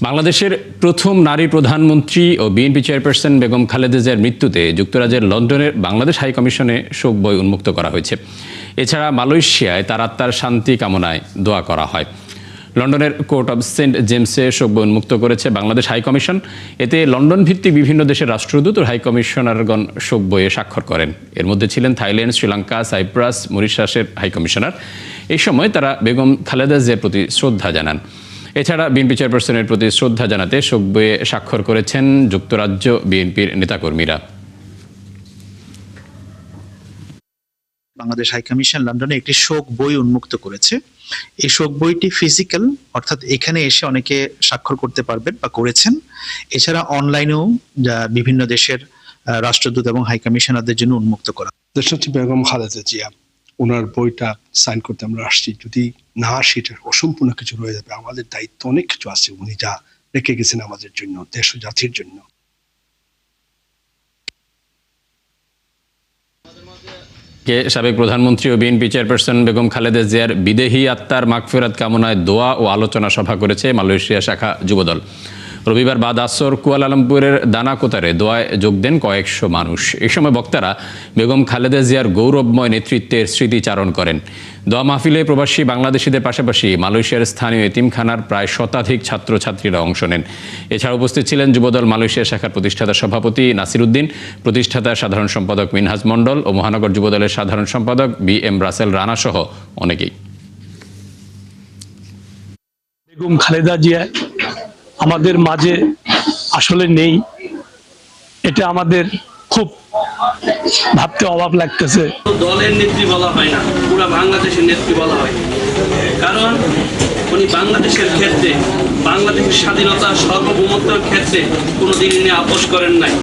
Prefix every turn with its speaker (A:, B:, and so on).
A: বাংলাদেশের প্রথম নারী প্রধানমন্ত্রী ও বিএনপি চেয়ারপারসন বেগম খালেদা জিয়ার মৃত্যুতে যুক্তরাজ্যের লন্ডনের বাংলাদেশ হাইকমিশনে শোক বই উন্মুক্ত করা হয়েছে। এছাড়া মালয়েশিয়ায় তার আত্মার শান্তি কামনায় দোয়া করা হয়। লন্ডনের কোর্ট অব সেন্ট জেমসে শোক বই উন্মুক্ত করেছে বাংলাদেশ হাইকমিশন। এতে লন্ডন ভিত্তিক বিভিন্ন দেশের রাষ্ট্রদূত ও হাইকমিশনারগণ শোক বইয়ে স্বাক্ষর করেন। এর মধ্যে ছিলেন থাইল্যান্ড, শ্রীলঙ্কা, সাইপ্রাস, মরিশাসের হাইকমিশনার। এই সময় তারা বেগম খালেদা জিয়ার প্রতি শ্রদ্ধা জানান। এছাড়া বিএনপি চেয়ারপারসনের প্রতি শ্রদ্ধা জানাতে শোক বইয়ে স্বাক্ষর করেছেন যুক্তরাজ্য বিএনপির নেতাকর্মীরা।
B: বাংলাদেশ হাইকমিশন লন্ডনে একটি শোক বই উন্মুক্ত করেছে। এই শোক বইটি ফিজিক্যাল, অর্থাৎ এখানে এসে অনেকে স্বাক্ষর করতে পারবেন বা করেছেন। এছাড়া অনলাইনেও বিভিন্ন দেশের রাষ্ট্রদূত এবং হাইকমিশনারদের জন্য উন্মুক্ত করা।
C: দেশনেত্রী বেগম খালেদা জিয়া, ওনার বইটা সাইন করতে আমরা আসছি। যদি না আসি, এটা অসম্পূর্ণ কিছু রয়ে যাবে। আমাদের দায়িত্ব অনেক কিছু আছে, উনি যা রেখে গেছেন আমাদের জন্য, দেশ ও জাতির জন্য।
A: সাবেক প্রধানমন্ত্রী ও বিএনপি চেয়ারপারসন বেগম খালেদা জিয়ার বিদেহী আত্মার মাগফিরাত কামনায় দোয়া ও আলোচনা সভা করেছে মালয়েশিয়া শাখা যুবদল। রবিবার বাদ আসর কুয়ালালামপুরের দানাকোতারে দোয়ায় যোগ দেন কয়েকশো মানুষ। এই সময় বক্তারা বেগম খালেদা জিয়ার গৌরবময় নেতৃত্বের স্মৃতিচারণ করেন। দোয়া মাহফিলে প্রবাসী বাংলাদেশিদের পাশাপাশি মালয়েশিয়ার স্থানীয় এতিমখানার প্রায় শতাধিক ছাত্রছাত্রীরা অংশ নেন। এছাড়া উপস্থিত ছিলেন যুবদল মালয়েশিয়া শাখার প্রতিষ্ঠাতা সভাপতি নাসির উদ্দিন, প্রতিষ্ঠাতা সাধারণ সম্পাদক মিনহাজ মণ্ডল ও মহানগর যুবদলের সাধারণ সম্পাদক BM রাসেল রানা সহ অনেকেই।
D: বেগম খালেদা জিয়া আমাদের মাঝে আসলে নেই, এটা আমাদের খুব ভাবতে অভাব লাগতেছে।
E: দলের নেত্রী বলা হয় না, পুরো বাংলাদেশের নেত্রী বলা হয়। কারণ উনি বাংলাদেশের ক্ষেত্রে, বাংলাদেশের স্বাধীনতা সার্বভৌমত্বের ক্ষেত্রে কোনোদিন উনি আপোস করেন নাই।